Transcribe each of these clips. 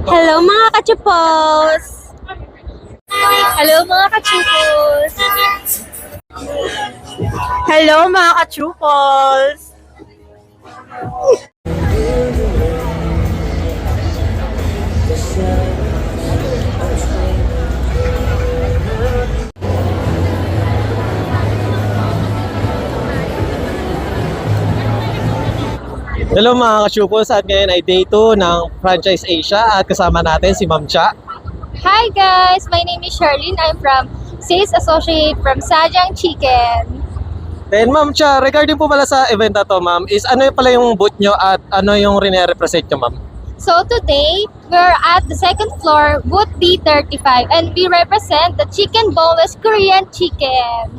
Hello mga kachupos! Hello mga kachupos! Hello mga kachupos! Hello mga ka-Chupos, at ngayon ay day 2 ng Franchise Asia at kasama natin si Ma'am Cha. Hi guys! My name is Charlene. I'm from Sales Associate from Sajang Chicken. Then Ma'am Cha, regarding po pala sa event na to Ma'am, is ano pala yung booth nyo at ano yung rene-represent nyo Ma'am? So today, we're at the second floor, booth B35, and we represent the chicken boneless Korean chicken.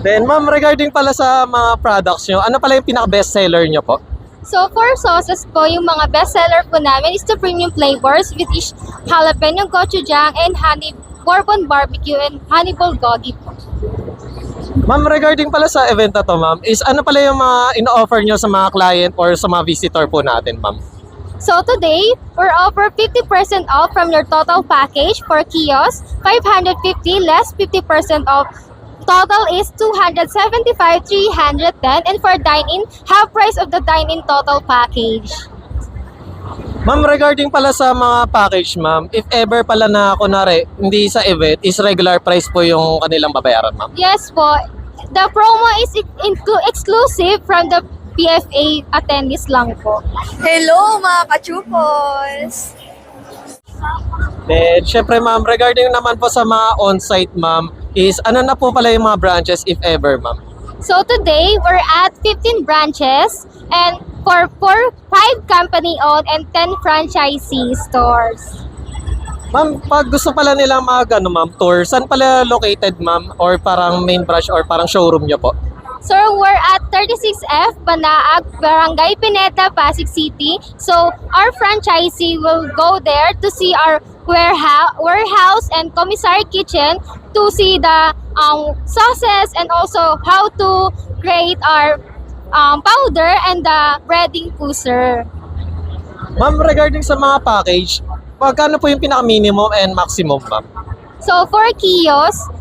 Then Ma'am, regarding pala sa mga products nyo, ano pala yung pinaka-best seller nyo po? So for sauces po, yung mga best seller po namin is the premium flavors with each jalapeno gochujang and honey bourbon barbecue and honey bulgogi po. Ma'am, regarding pala sa event na to Ma'am, is ano pala yung mga ino-offer nyo sa mga client or sa mga visitor po natin Ma'am? So today, we're offer 50% off from your total package for kiosk, 550 less 50% off. Total is 275, 310, and for dine-in, half price of the dine-in total package. Ma'am, regarding pala sa mga package Ma'am, if ever pala na kunwari, hindi sa event, is regular price po yung kanilang babayaran Ma'am? Yes po, the promo is exclusive from the PFA attendees lang po. Hello mga kachupos! Then, syempre ma'am, regarding naman po sa mga on-site ma'am, is ano na po pala yung mga branches if ever ma'am? So today, we're at 15 branches and for 5 company-owned and 10 franchisee stores. Ma'am, pag gusto pala nilang mag ma'am, tour, saan pala located ma'am? Or parang main branch or parang showroom nyo po? So we're at 36F, Banaag, Barangay Pineta, Pasig City. So our franchisee will go there to see our warehouse and commissary kitchen to see the sauces and also how to create our powder and the breading fusser. Ma'am, regarding sa mga package, pagkano po yung pinaka-minimum and maximum ma'am? So for kiosk,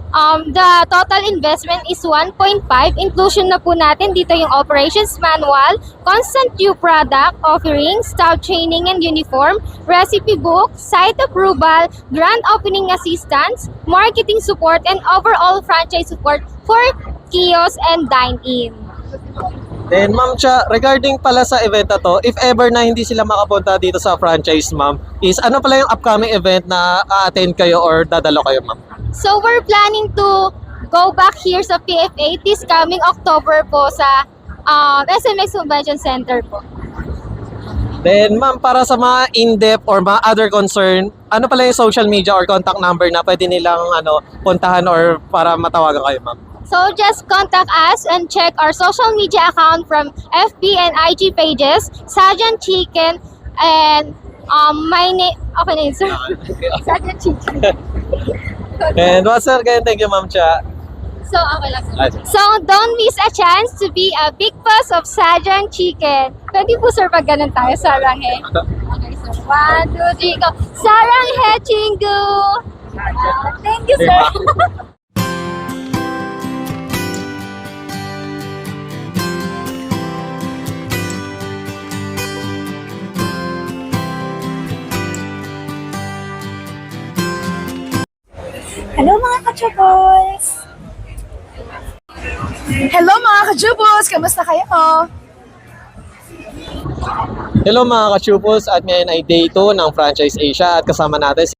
the total investment is 1.5. Inclusion na po natin dito yung operations manual, constant new product offering, staff training and uniform, recipe book, site approval, grand opening assistance, marketing support, and overall franchise support for kiosk and dine-in. Then ma'am Cha, regarding pala sa event na to, if ever na hindi sila makapunta dito sa franchise ma'am, is ano pala yung upcoming event na a-attend kayo or dadalo kayo ma'am? So we're planning to go back here sa PFA this coming October po sa SMX Convention Center po. Then ma'am, para sa mga in-depth or mga other concern, ano pala yung social media or contact number na pwede nilang puntahan or para matawagan kayo ma'am? So just contact us and check our social media account from FB and IG pages, Sajang Chicken, and my name, okay na yun, sir. Sajang Chicken. And once again, thank you ma'am Cha. So, okay lang. So, don't miss a chance to be a big boss of Sajang Chicken. Pwede po sir pag ganun tayo, saranghe. Okay sir, 1, 2, 3, go. Saranghe Chingu! Thank you sir. Hello mga kachupos! Hello mga kachupos! Kamusta kayo? Hello mga ka-Chupos, at ngayon ay day 2 ng Franchise Asia at kasama natin si